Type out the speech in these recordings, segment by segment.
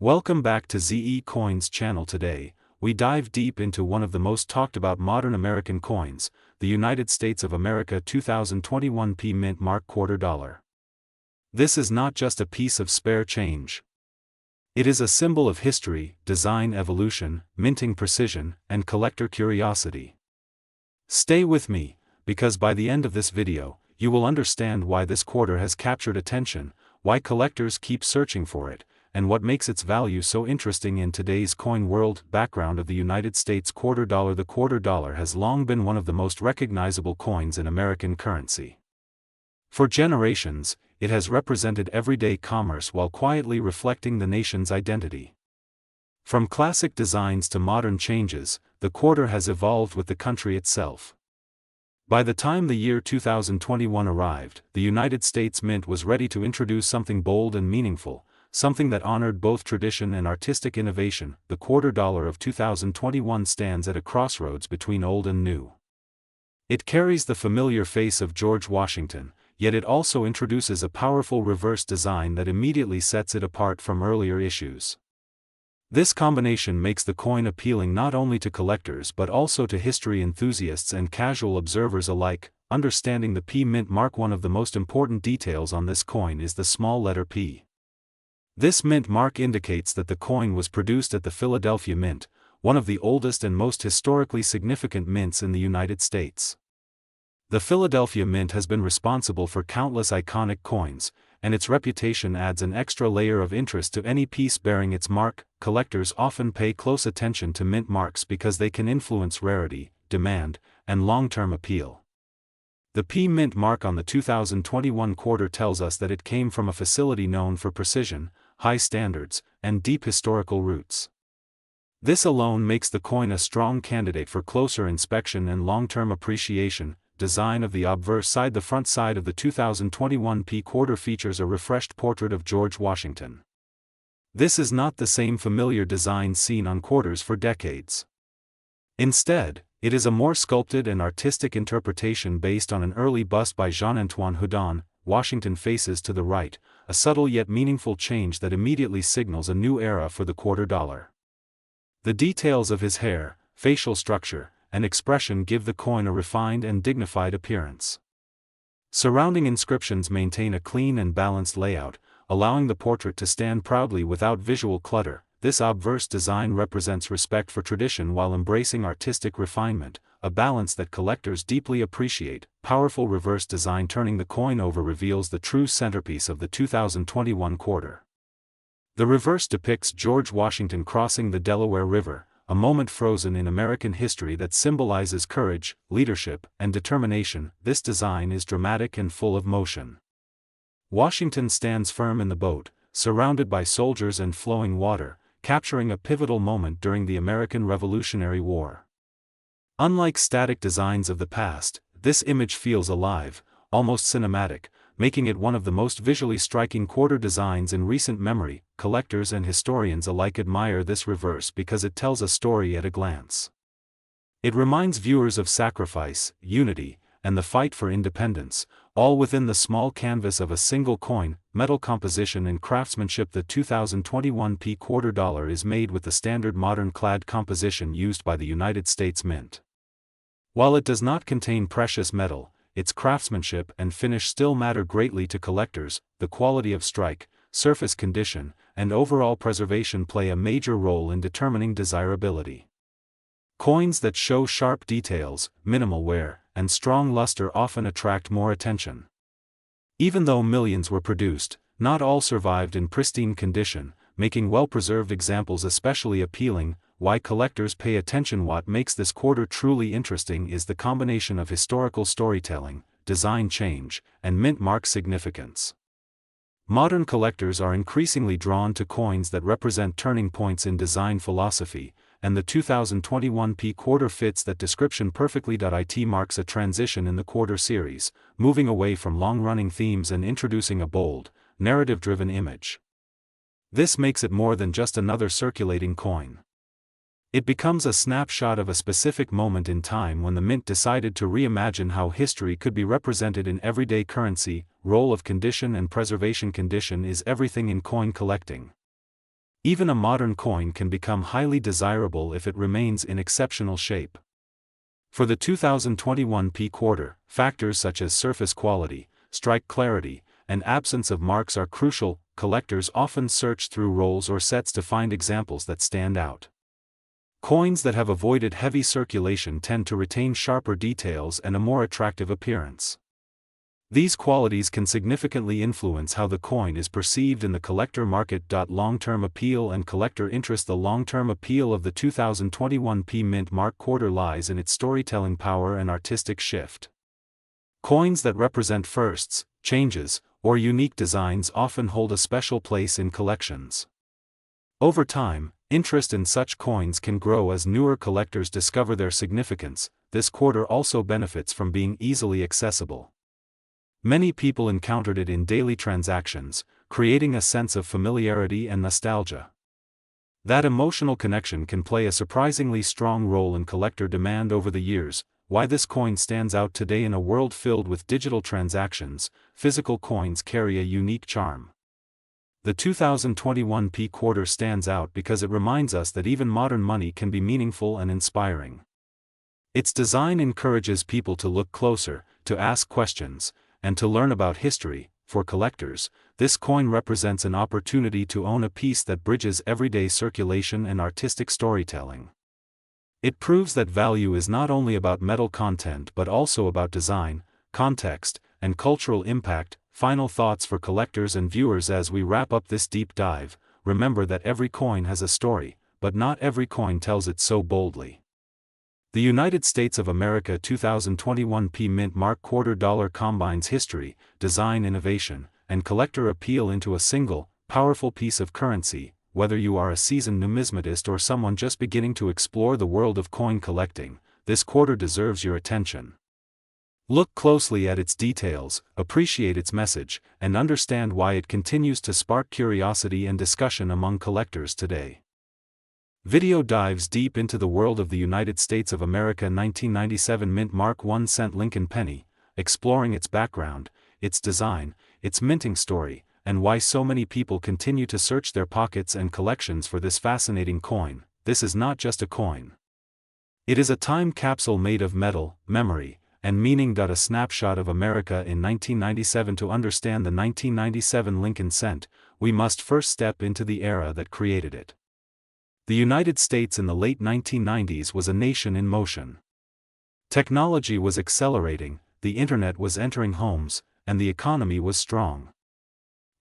Welcome back to ZE Coins channel. Today, we dive deep into one of the most talked about modern American coins, the United States of America 2021 P Mint Mark Quarter Dollar. This is not just a piece of spare change. It is a symbol of history, design evolution, minting precision, and collector curiosity. Stay with me, because by the end of this video, you will understand why this quarter has captured attention, why collectors keep searching for it, and what makes its value so interesting in today's coin world. Background of the United States quarter dollar. The quarter dollar has long been one of the most recognizable coins in American currency. For generations, it has represented everyday commerce while quietly reflecting the nation's identity. From classic designs to modern changes, the quarter has evolved with the country itself. By the time the year 2021 arrived, the United States Mint was ready to introduce something bold and meaningful, something that honored both tradition and artistic innovation. The quarter dollar of 2021 stands at a crossroads between old and new. It carries the familiar face of George Washington, yet it also introduces a powerful reverse design that immediately sets it apart from earlier issues. This combination makes the coin appealing not only to collectors but also to history enthusiasts and casual observers alike. Understanding the P Mint Mark. One of the most important details on this coin is the small letter P. This mint mark indicates that the coin was produced at the Philadelphia Mint, one of the oldest and most historically significant mints in the United States. The Philadelphia Mint has been responsible for countless iconic coins, and its reputation adds an extra layer of interest to any piece bearing its mark. Collectors often pay close attention to mint marks because they can influence rarity, demand, and long-term appeal. The P Mint Mark on the 2021 quarter tells us that it came from a facility known for precision, high standards, and deep historical roots. This alone makes the coin a strong candidate for closer inspection and long-term appreciation. Design of the obverse side. The front side of the 2021 P quarter features a refreshed portrait of George Washington. This is not the same familiar design seen on quarters for decades. Instead, it is a more sculpted and artistic interpretation based on an early bust by Jean-Antoine Houdon. Washington faces to the right, a subtle yet meaningful change that immediately signals a new era for the quarter dollar. The details of his hair, facial structure, and expression give the coin a refined and dignified appearance. Surrounding inscriptions maintain a clean and balanced layout, allowing the portrait to stand proudly without visual clutter. This obverse design represents respect for tradition while embracing artistic refinement, a balance that collectors deeply appreciate. Powerful reverse design turning the coin over reveals the true centerpiece of the 2021 quarter. The reverse depicts George Washington crossing the Delaware River, a moment frozen in American history that symbolizes courage, leadership, and determination. This design is dramatic and full of motion. Washington stands firm in the boat, surrounded by soldiers and flowing water, capturing a pivotal moment during the American Revolutionary War. Unlike static designs of the past, this image feels alive, almost cinematic, making it one of the most visually striking quarter designs in recent memory. Collectors and historians alike admire this reverse because it tells a story at a glance. It reminds viewers of sacrifice, unity, and the fight for independence, all within the small canvas of a single coin. Metal composition and craftsmanship. The 2021 P quarter dollar is made with the standard modern clad composition used by the United States Mint. While it does not contain precious metal, its craftsmanship and finish still matter greatly to collectors. The quality of strike, surface condition, and overall preservation play a major role in determining desirability. Coins that show sharp details, minimal wear, and strong luster often attract more attention. Even though millions were produced, not all survived in pristine condition, making well-preserved examples especially appealing. Why collectors pay attention. What makes this quarter truly interesting is the combination of historical storytelling, design change, and mint mark significance. Modern collectors are increasingly drawn to coins that represent turning points in design philosophy, and the 2021 P quarter fits that description perfectly. It marks a transition in the quarter series, moving away from long-running themes and introducing a bold, narrative-driven image. This makes it more than just another circulating coin. It becomes a snapshot of a specific moment in time when the mint decided to reimagine how history could be represented in everyday currency. Role of condition and preservation. Condition is everything in coin collecting. Even a modern coin can become highly desirable if it remains in exceptional shape. For the 2021 P quarter, factors such as surface quality, strike clarity, and absence of marks are crucial. Collectors often search through rolls or sets to find examples that stand out. Coins that have avoided heavy circulation tend to retain sharper details and a more attractive appearance. These qualities can significantly influence how the coin is perceived in the collector market. Long-term appeal and collector interest. The long-term appeal of the 2021 P Mint Mark quarter lies in its storytelling power and artistic shift. Coins that represent firsts, changes, or unique designs often hold a special place in collections. Over time, interest in such coins can grow as newer collectors discover their significance. This quarter also benefits from being easily accessible. Many people encountered it in daily transactions, creating a sense of familiarity and nostalgia. That emotional connection can play a surprisingly strong role in collector demand over the years. Why this coin stands out today in a world filled with digital transactions, physical coins carry a unique charm. The 2021 P quarter stands out because it reminds us that even modern money can be meaningful and inspiring. Its design encourages people to look closer, to ask questions, and to learn about history. For collectors, this coin represents an opportunity to own a piece that bridges everyday circulation and artistic storytelling. It proves that value is not only about metal content but also about design, context, and cultural impact. Final thoughts for collectors and viewers as we wrap up this deep dive: remember that every coin has a story, but not every coin tells it so boldly. The United States of America 2021 P Mint Mark quarter dollar combines history, design innovation, and collector appeal into a single, powerful piece of currency. Whether you are a seasoned numismatist or someone just beginning to explore the world of coin collecting, this quarter deserves your attention. Look closely at its details, appreciate its message, and understand why it continues to spark curiosity and discussion among collectors today. Video dives deep into the world of the United States of America 1997 Mint Mark 1 cent Lincoln Penny, exploring its background, its design, its minting story, and why so many people continue to search their pockets and collections for this fascinating coin. This is not just a coin. It is a time capsule made of metal, memory, and meaning. A snapshot of America in 1997. To understand the 1997 Lincoln cent, we must first step into the era that created it. The United States in the late 1990s was a nation in motion. Technology was accelerating, the internet was entering homes, and the economy was strong.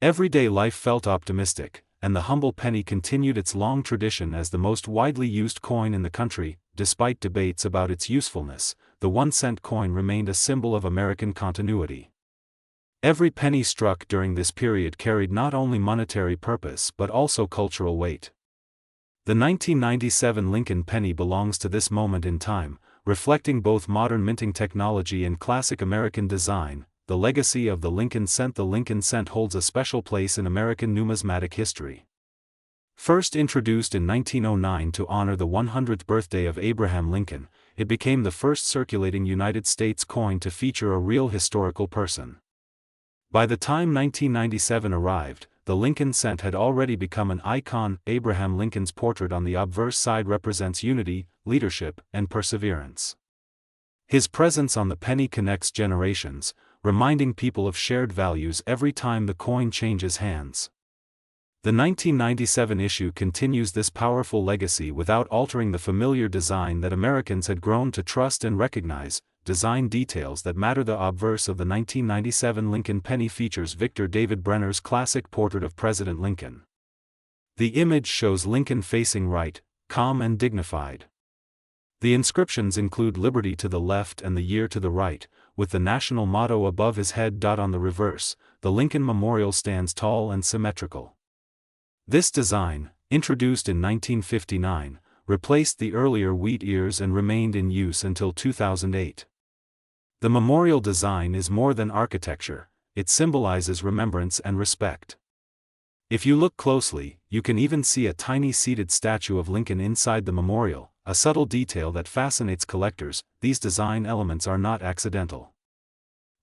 Everyday life felt optimistic, and the humble penny continued its long tradition as the most widely used coin in the country. Despite debates about its usefulness, the 1 cent coin remained a symbol of American continuity. Every penny struck during this period carried not only monetary purpose but also cultural weight. The 1997 Lincoln Penny belongs to this moment in time, reflecting both modern minting technology and classic American design. The legacy of the Lincoln cent. The Lincoln cent holds a special place in American numismatic history. First introduced in 1909 to honor the 100th birthday of Abraham Lincoln, it became the first circulating United States coin to feature a real historical person. By the time 1997 arrived, the Lincoln cent had already become an icon. Abraham Lincoln's portrait on the obverse side represents unity, leadership, and perseverance. His presence on the penny connects generations, reminding people of shared values every time the coin changes hands. The 1997 issue continues this powerful legacy without altering the familiar design that Americans had grown to trust and recognize. Design details that matter. The obverse of the 1997 Lincoln Penny features Victor David Brenner's classic portrait of President Lincoln. The image shows Lincoln facing right, calm and dignified. The inscriptions include liberty to the left and the year to the right, with the national motto above his head. On the reverse, the Lincoln Memorial stands tall and symmetrical. This design, introduced in 1959, replaced the earlier wheat ears and remained in use until 2008. The memorial design is more than architecture, it symbolizes remembrance and respect. If you look closely, you can even see a tiny seated statue of Lincoln inside the memorial, a subtle detail that fascinates collectors. These design elements are not accidental.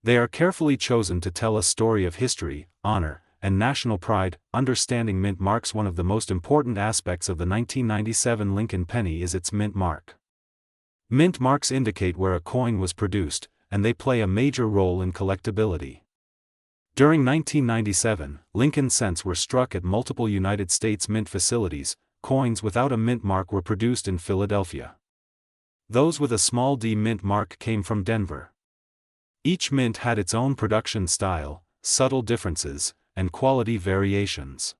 They are carefully chosen to tell a story of history, honor, and national pride. Understanding mint marks. One of the most important aspects of the 1997 Lincoln penny is its mint mark. Mint marks indicate where a coin was produced, and they play a major role in collectability. During 1997, Lincoln cents were struck at multiple United States mint facilities. Coins without a mint mark were produced in Philadelphia. Those with a small d mint mark came from Denver. Each mint had its own production style, subtle differences, and quality variations.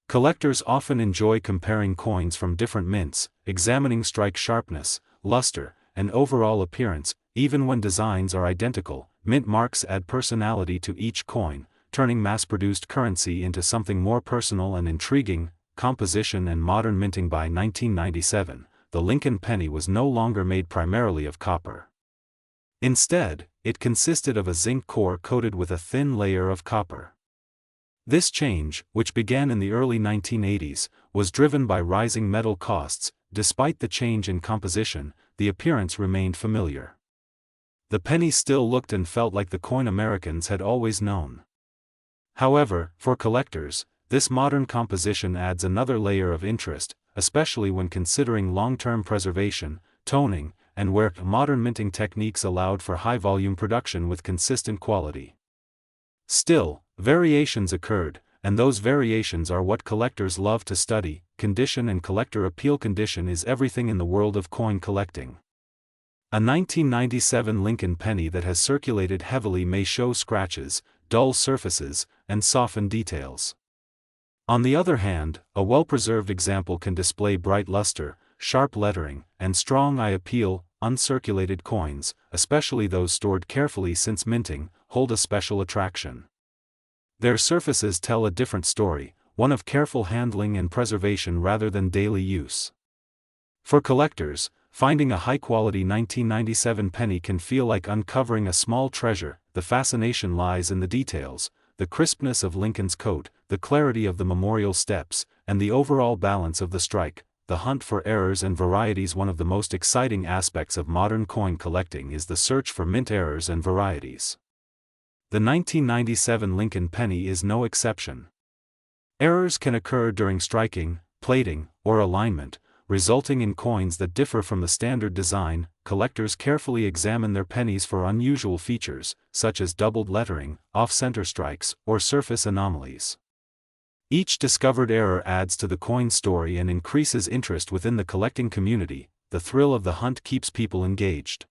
Collectors often enjoy comparing coins from different mints, examining strike sharpness, luster, and overall appearance. Even when designs are identical, mint marks add personality to each coin, turning mass-produced currency into something more personal and intriguing. Composition and modern minting. By 1997, the Lincoln penny was no longer made primarily of copper. Instead, it consisted of a zinc core coated with a thin layer of copper. This change, which began in the early 1980s, was driven by rising metal costs. Despite the change in composition, the appearance remained familiar. The penny still looked and felt like the coin Americans had always known. However, for collectors, this modern composition adds another layer of interest, especially when considering long-term preservation, toning, and where modern minting techniques allowed for high-volume production with consistent quality. Still, variations occurred, and those variations are what collectors love to study. Condition and collector appeal. Condition is everything in the world of coin collecting. A 1997 Lincoln penny that has circulated heavily may show scratches, dull surfaces, and softened details. On the other hand, a well-preserved example can display bright luster, sharp lettering, and strong eye appeal. Uncirculated coins, especially those stored carefully since minting, hold a special attraction. Their surfaces tell a different story, one of careful handling and preservation rather than daily use. For collectors, finding a high-quality 1997 penny can feel like uncovering a small treasure. The fascination lies in the details, the crispness of Lincoln's coat, the clarity of the memorial steps, and the overall balance of the strike. The hunt for errors and varieties. One of the most exciting aspects of modern coin collecting is the search for mint errors and varieties. The 1997 Lincoln penny is no exception. Errors can occur during striking, plating, or alignment, resulting in coins that differ from the standard design. Collectors carefully examine their pennies for unusual features, such as doubled lettering, off-center strikes, or surface anomalies. Each discovered error adds to the coin story and increases interest within the collecting community. The thrill of the hunt keeps people engaged.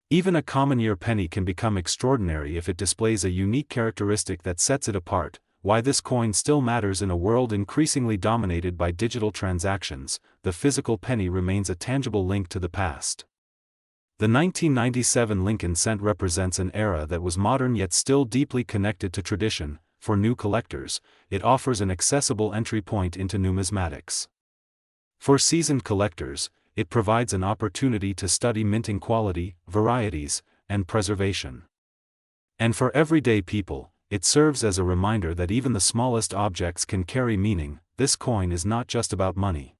Even a common year penny can become extraordinary if it displays a unique characteristic that sets it apart. Why this coin still matters in a world increasingly dominated by digital transactions. The physical penny remains a tangible link to the past. The 1997 Lincoln cent represents an era that was modern yet still deeply connected to tradition. For new collectors, it offers an accessible entry point into numismatics. For seasoned collectors, it provides an opportunity to study minting quality, varieties, and preservation. And for everyday people, it serves as a reminder that even the smallest objects can carry meaning. This coin is not just about money.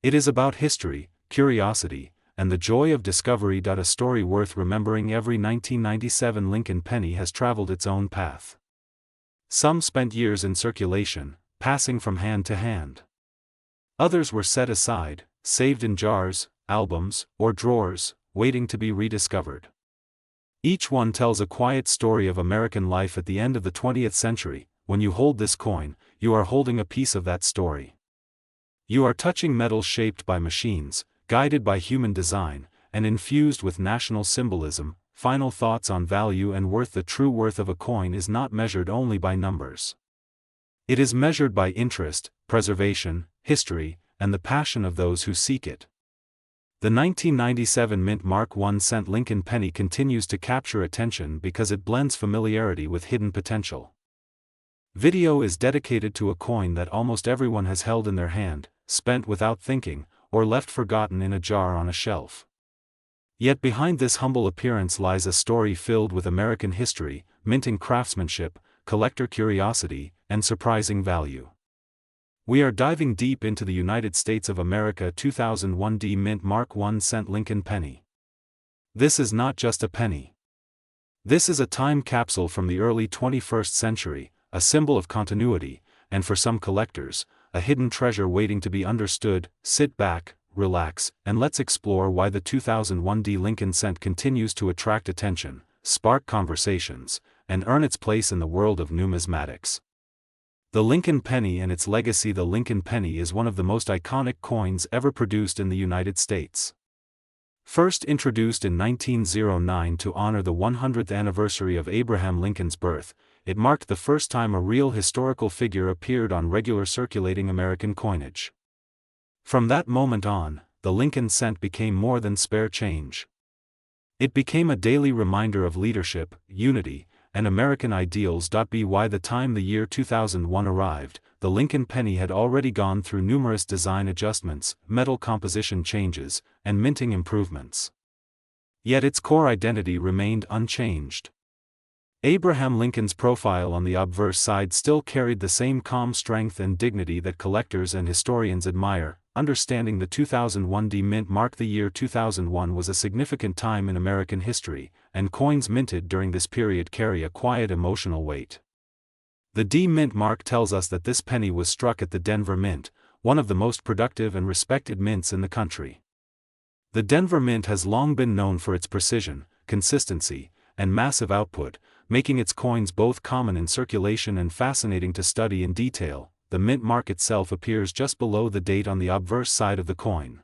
It is about history, curiosity, and the joy of discovery. A story worth remembering. Every 1997 Lincoln penny has traveled its own path. Some spent years in circulation, passing from hand to hand. Others were set aside, saved in jars, albums, or drawers, waiting to be rediscovered. Each one tells a quiet story of American life at the end of the 20th century. When you hold this coin, you are holding a piece of that story. You are touching metal shaped by machines, guided by human design, and infused with national symbolism. Final thoughts on value and worth. The true worth of a coin is not measured only by numbers. It is measured by interest, preservation, history, and the passion of those who seek it. The 1997 mint Mark 1 cent Lincoln penny continues to capture attention because it blends familiarity with hidden potential. Video is dedicated to a coin that almost everyone has held in their hand, spent without thinking, or left forgotten in a jar on a shelf. Yet behind this humble appearance lies a story filled with American history, minting craftsmanship, collector curiosity, and surprising value. We are diving deep into the United States of America 2001 D Mint Mark 1 cent Lincoln penny. This is not just a penny. This is a time capsule from the early 21st century, a symbol of continuity, and for some collectors, a hidden treasure waiting to be understood. Sit back, relax, and let's explore why the 2001 Lincoln cent continues to attract attention, spark conversations, and earn its place in the world of numismatics. The Lincoln penny and its legacy. The Lincoln penny is one of the most iconic coins ever produced in the United States. First introduced in 1909 to honor the 100th anniversary of Abraham Lincoln's birth, it marked the first time a real historical figure appeared on regular circulating American coinage. From that moment on, the Lincoln cent became more than spare change. It became a daily reminder of leadership, unity, and American ideals. By the time the year 2001 arrived, the Lincoln penny had already gone through numerous design adjustments, metal composition changes, and minting improvements. Yet its core identity remained unchanged. Abraham Lincoln's profile on the obverse side still carried the same calm strength and dignity that collectors and historians admire. Understanding the 2001 mint mark. The year 2001 was a significant time in American history, and coins minted during this period carry a quiet emotional weight. The D mint mark tells us that this penny was struck at the Denver Mint, one of the most productive and respected mints in the country. The Denver Mint has long been known for its precision, consistency, and massive output, making its coins both common in circulation and fascinating to study in detail. The mint mark itself appears just below the date on the obverse side of the coin.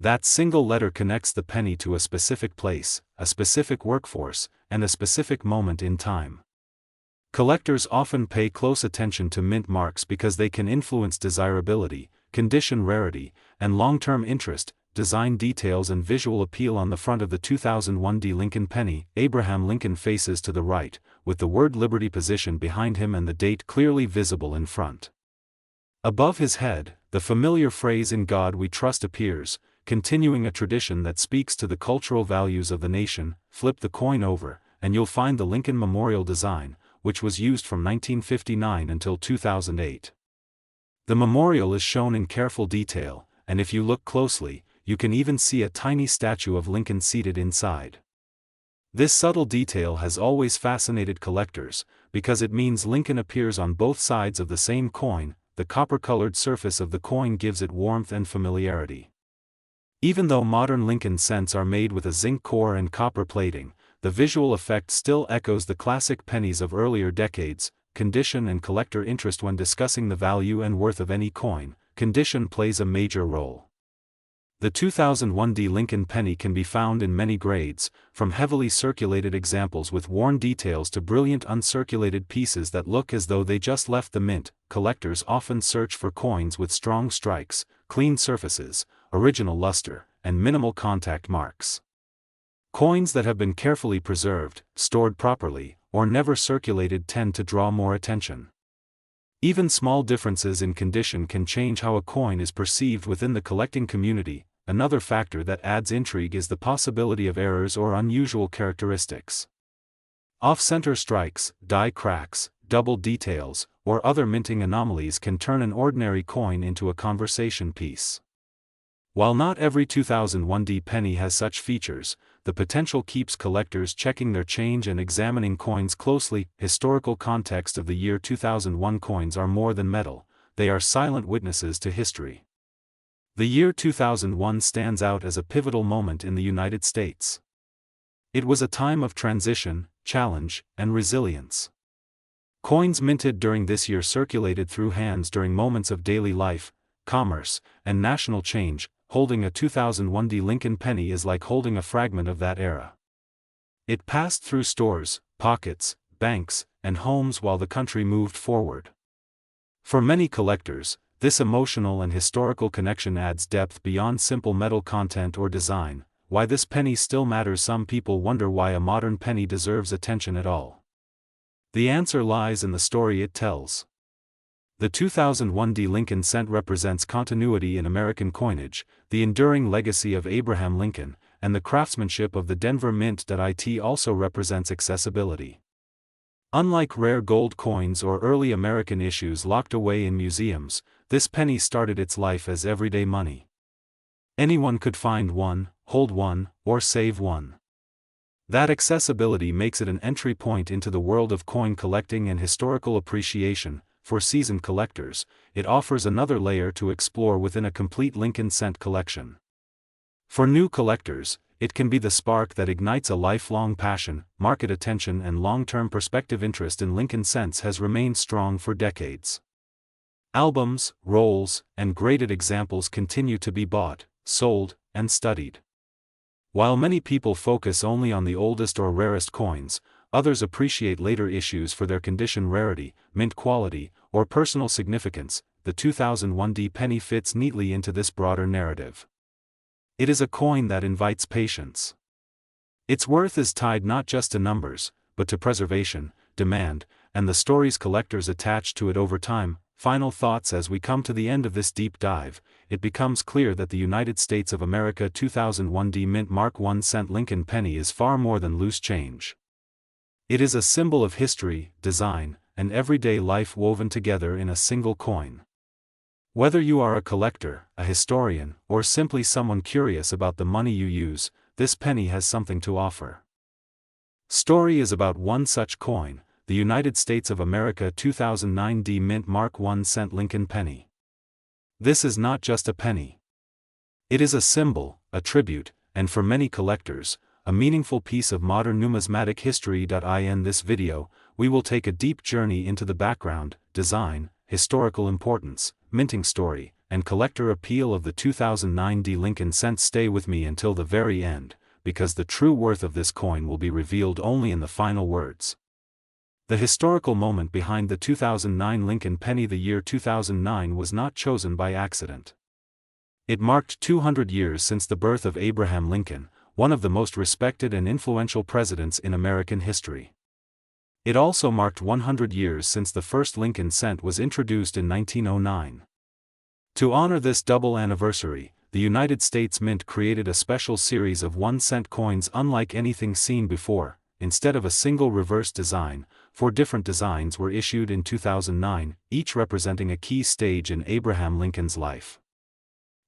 That single letter connects the penny to a specific place, a specific workforce, and a specific moment in time. Collectors often pay close attention to mint marks because they can influence desirability, condition rarity, and long-term interest. Design details and visual appeal. On the front of the 2001 Lincoln penny, Abraham Lincoln faces to the right, with the word Liberty positioned behind him and the date clearly visible in front. Above his head, the familiar phrase "In God We Trust" appears, continuing a tradition that speaks to the cultural values of the nation. Flip the coin over, and you'll find the Lincoln Memorial design, which was used from 1959 until 2008. The memorial is shown in careful detail, and if you look closely, you can even see a tiny statue of Lincoln seated inside. This subtle detail has always fascinated collectors, because it means Lincoln appears on both sides of the same coin. The copper-colored surface of the coin gives it warmth and familiarity. Even though modern Lincoln cents are made with a zinc core and copper plating, the visual effect still echoes the classic pennies of earlier decades. Condition and collector interest. When discussing the value and worth of any coin, condition plays a major role. The 2001 Lincoln penny can be found in many grades, from heavily circulated examples with worn details to brilliant uncirculated pieces that look as though they just left the mint. Collectors often search for coins with strong strikes, clean surfaces, original luster, and minimal contact marks. Coins that have been carefully preserved, stored properly, or never circulated tend to draw more attention. Even small differences in condition can change how a coin is perceived within the collecting community. Another factor that adds intrigue is the possibility of errors or unusual characteristics. Off-center strikes, die cracks, double details, or other minting anomalies can turn an ordinary coin into a conversation piece. While not every 2001 penny has such features, the potential keeps collectors checking their change and examining coins closely. Historical context of the year 2001 coins are more than metal, they are silent witnesses to history. The year 2001 stands out as a pivotal moment in the United States. It was a time of transition, challenge, and resilience. Coins minted during this year circulated through hands during moments of daily life, commerce, and national change. Holding a 2001 Lincoln penny is like holding a fragment of that era. It passed through stores, pockets, banks, and homes while the country moved forward. For many collectors, this emotional and historical connection adds depth beyond simple metal content or design. Why this penny still matters. Some people wonder why a modern penny deserves attention at all. The answer lies in the story it tells. The 2001 Lincoln cent represents continuity in American coinage, the enduring legacy of Abraham Lincoln, and the craftsmanship of the Denver Mint. It also represents accessibility. Unlike rare gold coins or early American issues locked away in museums, this penny started its life as everyday money. Anyone could find one, hold one, or save one. That accessibility makes it an entry point into the world of coin collecting and historical appreciation. For seasoned collectors, it offers another layer to explore within a complete Lincoln cent collection. For new collectors, it can be the spark that ignites a lifelong passion. Market attention and long-term perspective. Interest in Lincoln cents has remained strong for decades. Albums, rolls, and graded examples continue to be bought, sold, and studied. While many people focus only on the oldest or rarest coins, others appreciate later issues for their condition, rarity, mint quality, or personal significance. The 2001 D penny fits neatly into this broader narrative. It is a coin that invites patience. Its worth is tied not just to numbers, but to preservation, demand, and the stories collectors attach to it over time. Final thoughts. As we come to the end of this deep dive, it becomes clear that the United States of America 2001 D Mint Mark 1 cent Lincoln penny is far more than loose change. It is a symbol of history, design, and everyday life woven together in a single coin. Whether you are a collector, a historian, or simply someone curious about the money you use, this penny has something to offer. Story is about one such coin, the United States of America 2009 D Mint Mark 1 cent Lincoln penny. This is not just a penny. It is a symbol, a tribute, and for many collectors, a meaningful piece of modern numismatic history. In this video, we will take a deep journey into the background, design, historical importance, minting story, and collector appeal of the 2009 D Lincoln cent. Stay with me until the very end, because the true worth of this coin will be revealed only in the final words. The historical moment behind the 2009 Lincoln penny. The year 2009 was not chosen by accident. It marked 200 years since the birth of Abraham Lincoln, one of the most respected and influential presidents in American history. It also marked 100 years since the first Lincoln cent was introduced in 1909. To honor this double anniversary, the United States Mint created a special series of 1 cent coins unlike anything seen before. Instead of a single reverse design, 4 different designs were issued in 2009, each representing a key stage in Abraham Lincoln's life.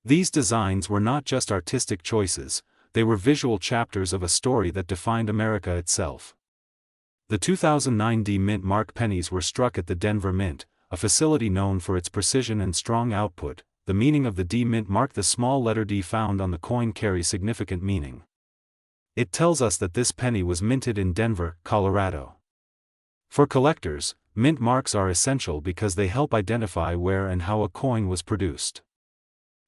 These designs were not just artistic choices, they were visual chapters of a story that defined America itself. The 2009 D Mint Mark pennies were struck at the Denver Mint, a facility known for its precision and strong output. The meaning of the D Mint Mark. The small letter D found on the coin carries significant meaning. It tells us that this penny was minted in Denver, Colorado. For collectors, mint marks are essential because they help identify where and how a coin was produced.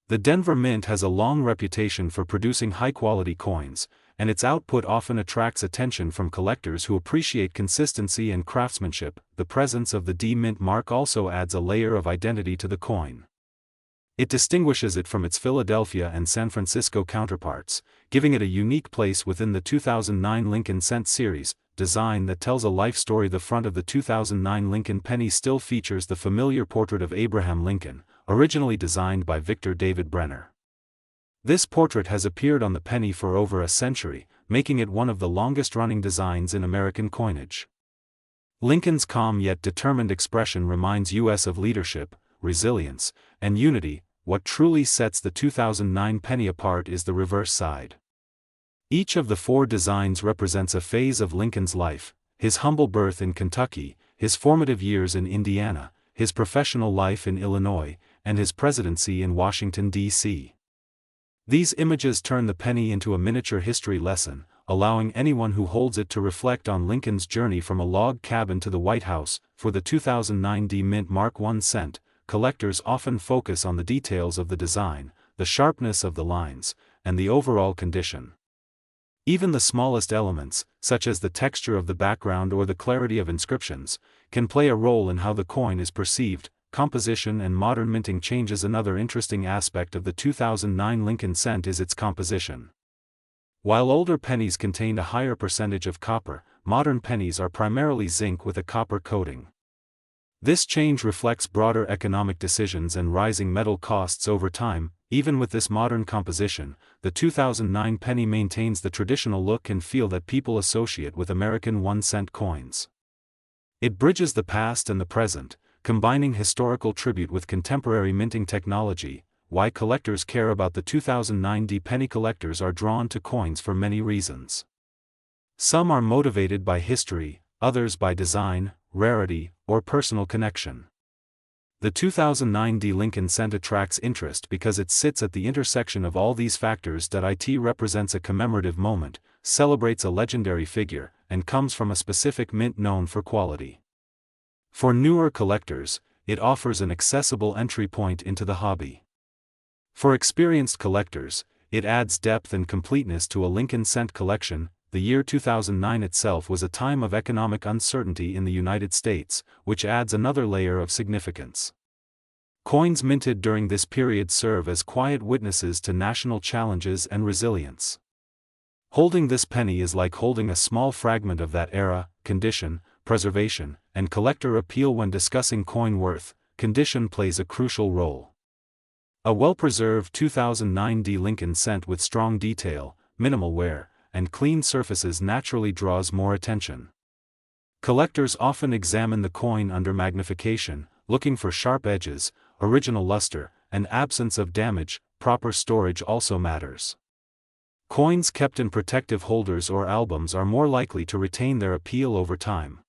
The Denver Mint has a long reputation for producing high-quality coins, and its output often attracts attention from collectors who appreciate consistency and craftsmanship. The presence of the D Mint mark also adds a layer of identity to the coin. It distinguishes it from its Philadelphia and San Francisco counterparts, giving it a unique place within the 2009 Lincoln cent series, design that tells a life story. The front of the 2009 Lincoln penny still features the familiar portrait of Abraham Lincoln, originally designed by Victor David Brenner. This portrait has appeared on the penny for over a century, making it one of the longest-running designs in American coinage. Lincoln's calm yet determined expression reminds us of leadership, resilience, and unity. What truly sets the 2009 penny apart is the reverse side. Each of the 4 designs represents a phase of Lincoln's life: his humble birth in Kentucky, his formative years in Indiana, his professional life in Illinois, and his presidency in Washington, D.C. These images turn the penny into a miniature history lesson, allowing anyone who holds it to reflect on Lincoln's journey from a log cabin to the White House. For the 2009 D Mint Mark 1 cent, collectors often focus on the details of the design, the sharpness of the lines, and the overall condition. Even the smallest elements, such as the texture of the background or the clarity of inscriptions, can play a role in how the coin is perceived. Composition and modern minting changes. Another interesting aspect of the 2009 Lincoln cent is its composition. While older pennies contained a higher percentage of copper, modern pennies are primarily zinc with a copper coating. This change reflects broader economic decisions and rising metal costs over time. Even with this modern composition, the 2009 penny maintains the traditional look and feel that people associate with American 1 cent coins. It bridges the past and the present, combining historical tribute with contemporary minting technology. Why collectors care about the 2009 D penny? Collectors are drawn to coins for many reasons. Some are motivated by history, others by design, rarity, or personal connection. The 2009 Lincoln cent attracts interest because it sits at the intersection of all these factors. It represents a commemorative moment, celebrates a legendary figure, and comes from a specific mint known for quality. For newer collectors, it offers an accessible entry point into the hobby. For experienced collectors, it adds depth and completeness to a Lincoln cent collection. The year 2009 itself was a time of economic uncertainty in the United States, which adds another layer of significance. Coins minted during this period serve as quiet witnesses to national challenges and resilience. Holding this penny is like holding a small fragment of that era. Condition, preservation, and collector appeal. When discussing coin worth, condition plays a crucial role. A well-preserved 2009 Lincoln cent with strong detail, minimal wear, and clean surfaces naturally draws more attention. Collectors often examine the coin under magnification, looking for sharp edges, original luster, and absence of damage. Proper storage also matters. Coins kept in protective holders or albums are more likely to retain their appeal over time.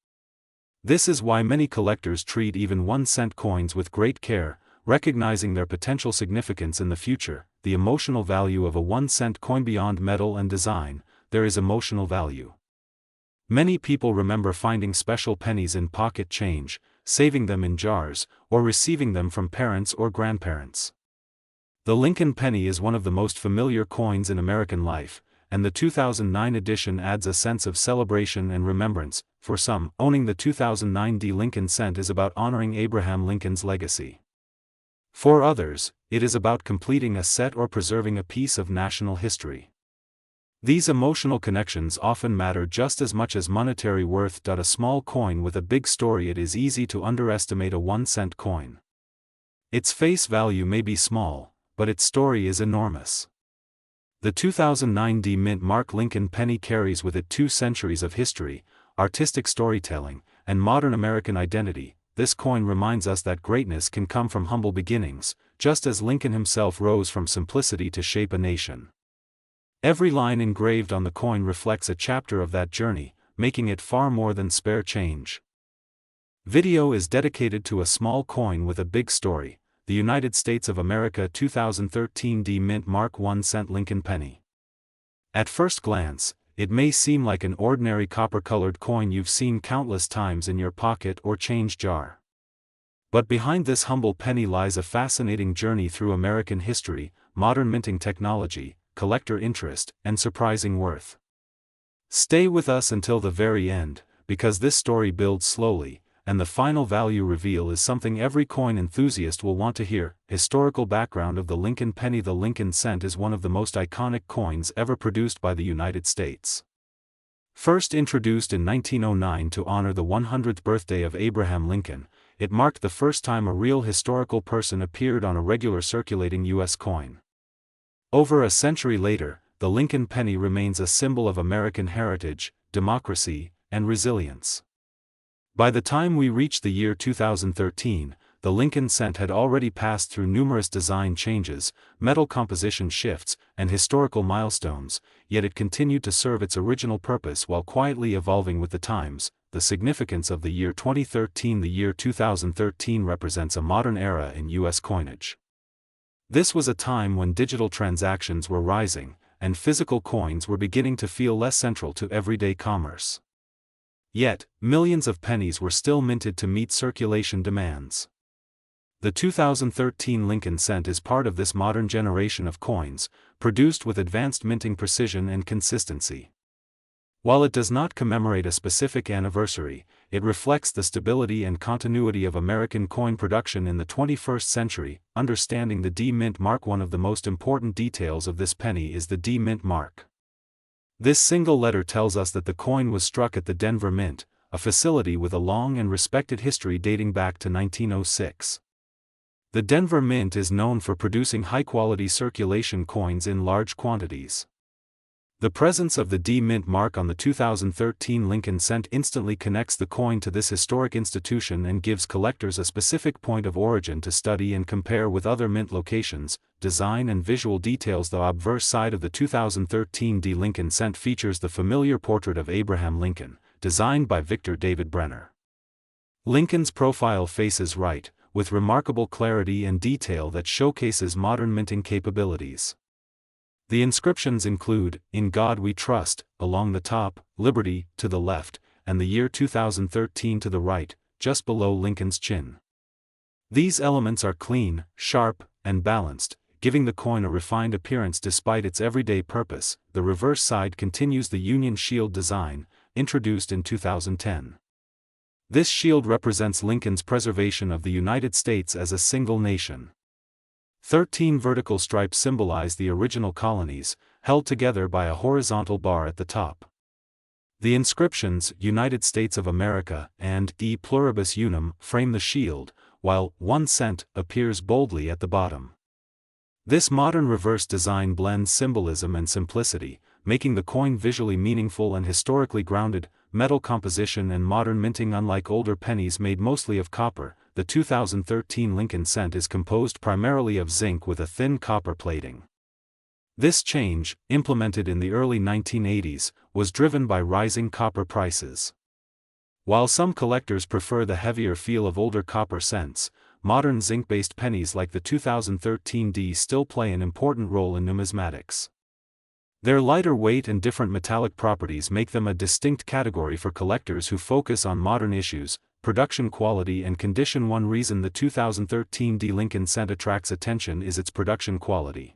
This is why many collectors treat even 1-cent coins with great care, recognizing their potential significance in the future. The emotional value of a 1-cent coin. Beyond metal and design, there is emotional value. Many people remember finding special pennies in pocket change, saving them in jars, or receiving them from parents or grandparents. The Lincoln penny is one of the most familiar coins in American life, and the 2009 edition adds a sense of celebration and remembrance. For some, owning the 2009 Lincoln cent is about honoring Abraham Lincoln's legacy. For others, it is about completing a set or preserving a piece of national history. These emotional connections often matter just as much as monetary worth. A small coin with a big story. It is easy to underestimate a 1-cent coin. Its face value may be small, but its story is enormous. The 2009 mint mark Lincoln penny carries with it 2 centuries of history, artistic storytelling, and modern American identity. This coin reminds us that greatness can come from humble beginnings, just as Lincoln himself rose from simplicity to shape a nation. Every line engraved on the coin reflects a chapter of that journey, making it far more than spare change. Video is dedicated to a small coin with a big story, the United States of America 2013 mint mark 1-cent Lincoln penny. At first glance, it may seem like an ordinary copper-colored coin you've seen countless times in your pocket or change jar. But behind this humble penny lies a fascinating journey through American history, modern minting technology, collector interest, and surprising worth. Stay with us until the very end, because this story builds slowly, and the final value reveal is something every coin enthusiast will want to hear. Historical background of the Lincoln penny. The Lincoln cent is one of the most iconic coins ever produced by the United States. First introduced in 1909 to honor the 100th birthday of Abraham Lincoln, it marked the first time a real historical person appeared on a regular circulating U.S. coin. Over a century later, the Lincoln penny remains a symbol of American heritage, democracy, and resilience. By the time we reach the year 2013, the Lincoln cent had already passed through numerous design changes, metal composition shifts, and historical milestones, yet it continued to serve its original purpose while quietly evolving with the times. The significance of the year 2013. The year 2013 represents a modern era in U.S. coinage. This was a time when digital transactions were rising, and physical coins were beginning to feel less central to everyday commerce. Yet, millions of pennies were still minted to meet circulation demands. The 2013 Lincoln cent is part of this modern generation of coins, produced with advanced minting precision and consistency. While it does not commemorate a specific anniversary, it reflects the stability and continuity of American coin production in the 21st century. Understanding the D mint mark. One of the most important details of this penny is the D mint mark. This single letter tells us that the coin was struck at the Denver Mint, a facility with a long and respected history dating back to 1906. The Denver Mint is known for producing high-quality circulation coins in large quantities. The presence of the D Mint mark on the 2013 Lincoln cent instantly connects the coin to this historic institution and gives collectors a specific point of origin to study and compare with other mint locations. Design and visual details. The obverse side of the 2013 D Lincoln cent features the familiar portrait of Abraham Lincoln, designed by Victor David Brenner. Lincoln's profile faces right, with remarkable clarity and detail that showcases modern minting capabilities. The inscriptions include, "In God We Trust," along the top, "Liberty," to the left, and the year 2013 to the right, just below Lincoln's chin. These elements are clean, sharp, and balanced, giving the coin a refined appearance despite its everyday purpose. The reverse side continues the Union Shield design, introduced in 2010. This shield represents Lincoln's preservation of the United States as a single nation. 13 vertical stripes symbolize the original colonies, held together by a horizontal bar at the top. The inscriptions, "United States of America" and "E Pluribus Unum" frame the shield, while "1 cent" appears boldly at the bottom. This modern reverse design blends symbolism and simplicity, making the coin visually meaningful and historically grounded. Metal composition and modern minting. Unlike older pennies made mostly of copper, the 2013 Lincoln cent is composed primarily of zinc with a thin copper plating. This change, implemented in the early 1980s, was driven by rising copper prices. While some collectors prefer the heavier feel of older copper cents, modern zinc-based pennies like the 2013 D still play an important role in numismatics. Their lighter weight and different metallic properties make them a distinct category for collectors who focus on modern issues, production quality and condition. One reason the 2013 D Lincoln cent attracts attention is its production quality.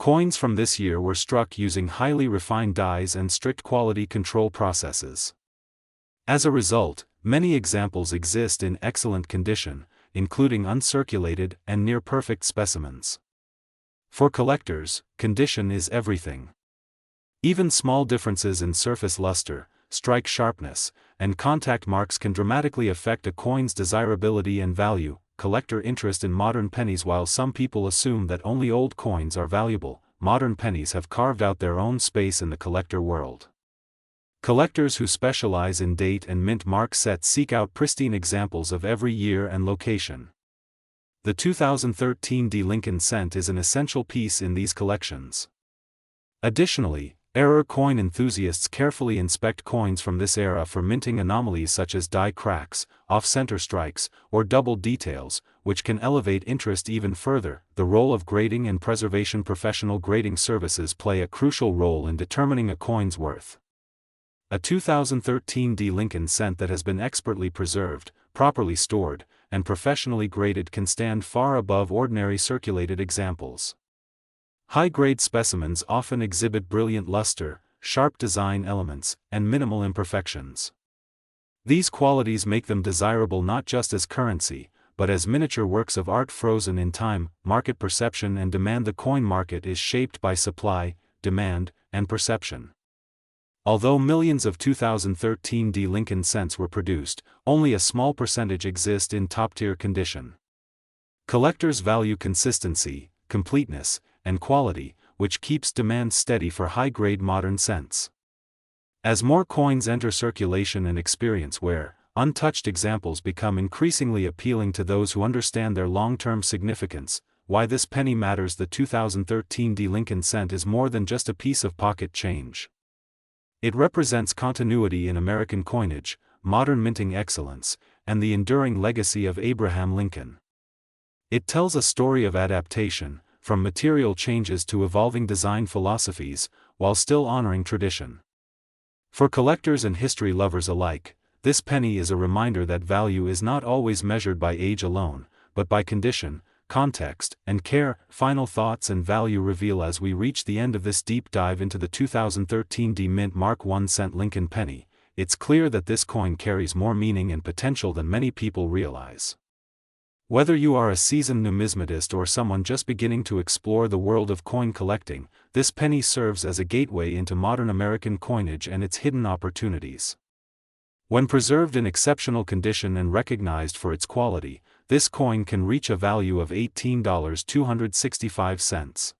Coins from this year were struck using highly refined dies and strict quality control processes. As a result, many examples exist in excellent condition, including uncirculated and near-perfect specimens. For collectors, condition is everything. Even small differences in surface luster, strike sharpness, and contact marks can dramatically affect a coin's desirability and value. Collector interest in modern pennies. While some people assume that only old coins are valuable, modern pennies have carved out their own space in the collector world. Collectors who specialize in date and mint mark sets seek out pristine examples of every year and location. The 2013 D Lincoln cent is an essential piece in these collections. Additionally, error coin enthusiasts carefully inspect coins from this era for minting anomalies such as die cracks, off-center strikes, or double details, which can elevate interest even further. The role of grading and preservation. Professional grading services play a crucial role in determining a coin's worth. A 2013 D Lincoln cent that has been expertly preserved, properly stored, and professionally graded can stand far above ordinary circulated examples. High-grade specimens often exhibit brilliant luster, sharp design elements, and minimal imperfections. These qualities make them desirable not just as currency, but as miniature works of art frozen in time. Market perception and demand. The coin market is shaped by supply, demand, and perception. Although millions of 2013 D Lincoln cents were produced, only a small percentage exist in top-tier condition. Collectors value consistency, completeness, and quality, which keeps demand steady for high-grade modern cents. As more coins enter circulation and experience wear, untouched examples become increasingly appealing to those who understand their long-term significance. Why this penny matters. The 2013 D Lincoln cent is more than just a piece of pocket change. It represents continuity in American coinage, modern minting excellence, and the enduring legacy of Abraham Lincoln. It tells a story of adaptation, from material changes to evolving design philosophies, while still honoring tradition. For collectors and history lovers alike, this penny is a reminder that value is not always measured by age alone, but by condition, context, and care. Final thoughts and value reveal. As we reach the end of this deep dive into the 2013 D Mint Mark 1 cent Lincoln penny, it's clear that this coin carries more meaning and potential than many people realize. Whether you are a seasoned numismatist or someone just beginning to explore the world of coin collecting, this penny serves as a gateway into modern American coinage and its hidden opportunities. When preserved in exceptional condition and recognized for its quality, this coin can reach a value of $18.265.